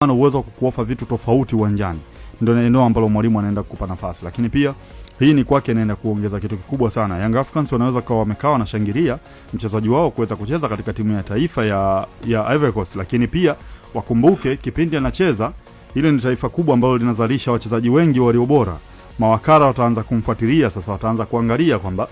ana uwezo wa kukuofa vitu tofauti uwanjani. Ndio eneo ambalo mwalimu anaenda kukupa nafasi. Lakini pia hii ni kwake inaenda kuongeza kitu kikubwa sana. Young Africans wanaweza kuwa wamekaa wanashangilia mchezaji wao kuweza kucheza katika timu ya taifa ya Ivory Coast, lakini pia wakumbuke kipindi anacheza ile ni taifa kubwa ambalo linazalisha wachezaji wengi walio bora. Mawakala wataanza kumfuatilia sasa, wataanza kuangalia kwamba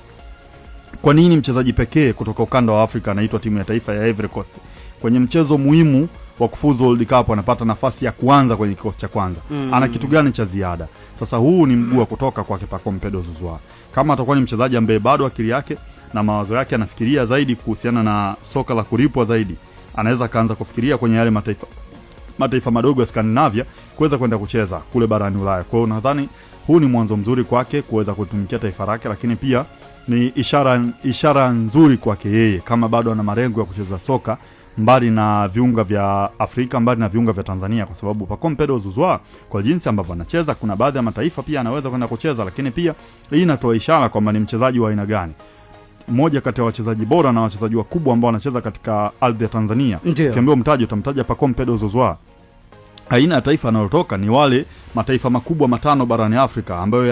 kwa nini mchezaji pekee kutoka ukanda wa Afrika anaitwa timu ya taifa ya Ivory Coast kwenye mchezo muhimu wa kufuzu World Cup anapata nafasi ya kuanza kwenye kikosi cha kwanza. Ana kitu gani cha ziada? Sasa huu ni mguu wa kutoka kwake Pacome Pedro Zouzoua. Kama atakuwa ni mchezaji ambaye bado akili yake na mawazo yake anafikiria zaidi kuhusiana na soka la kulipwa zaidi, anaweza kaanza kufikiria kwenye yale mataifa madogo ya Scandinavia kuweza kwenda kucheza kule barani Ulaya. Kwa hiyo nadhani huu ni mwanzo mzuri kwake kuweza kutumikia taifa lake, lakini pia ni ishara nzuri kwake yeye kama bado ana malengo ya kucheza soka mbali na viunga vya Afrika, mbali na viunga vya Tanzania, kwa sababu Pacome Pedro Zouzoua kwa jinsi ambavyo anacheza kuna baadhi ya mataifa pia anaweza kwenda kucheza. Lakini pia hii inatoa ishara kwamba ni mchezaji wa aina gani, mmoja kati ya wachezaji bora na wachezaji wakubwa ambao wanacheza katika ardhi ya Tanzania. Ukiambiwa mtaji utamtaja Pacome Pedro Zouzoua. Aina ya taifa analotoka ni wale mataifa makubwa matano barani Afrika ambayo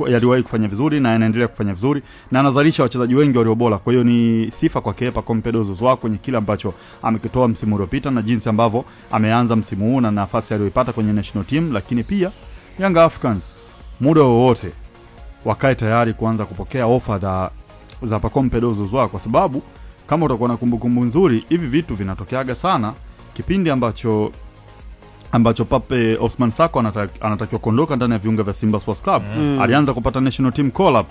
yaliwahi kufanya vizuri na yanaendelea kufanya vizuri na anazalisha wachezaji wengi walio bora. Kwa hiyo ni sifa kwake Pacome Pedro Zouzoua kwenye kile ambacho amekitoa msimu uliopita na jinsi ambavyo ameanza msimu huu na nafasi aliyoipata kwenye national team. Lakini pia Young Africans muda wowote wakae tayari kuanza kupokea ofa za Pacome Pedro Zouzoua, kwa sababu kama utakuwa na kumbukumbu nzuri hivi vitu vinatokeaga sana kipindi ambacho Pape Osman Sako anatakiwa kuondoka ndani ya viunga vya Simba Sports Club. Alianza kupata national team call up.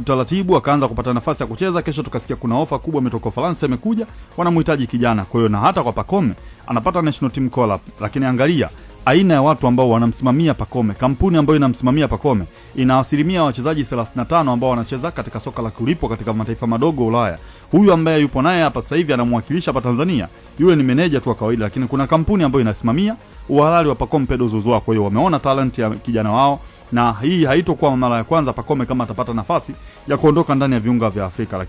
Taratibu akaanza kupata nafasi ya kucheza. Kesho tukasikia kuna ofa kubwa imetoka Ufaransa imekuja, wanamhitaji kijana. Kwa hiyo na hata kwa Pacome anapata national team call up. Lakini angalia aina ya watu ambao wanamsimamia Pacome. Kampuni ambayo inamsimamia Pacome ina asilimia wachezaji 35 ambao wanacheza katika soka la kulipwa katika mataifa madogo Ulaya. Huyu ambaye yupo naye hapa sasa hivi anamwakilisha hapa Tanzania, yule ni meneja tu wa kawaida, lakini kuna kampuni ambayo inasimamia uhalali wa Pacome Pedro Zouzoua. Kwa hiyo wameona talent ya kijana wao, na hii haitokuwa mara ya kwanza Pacome kama atapata nafasi ya kuondoka ndani ya viunga vya Afrika.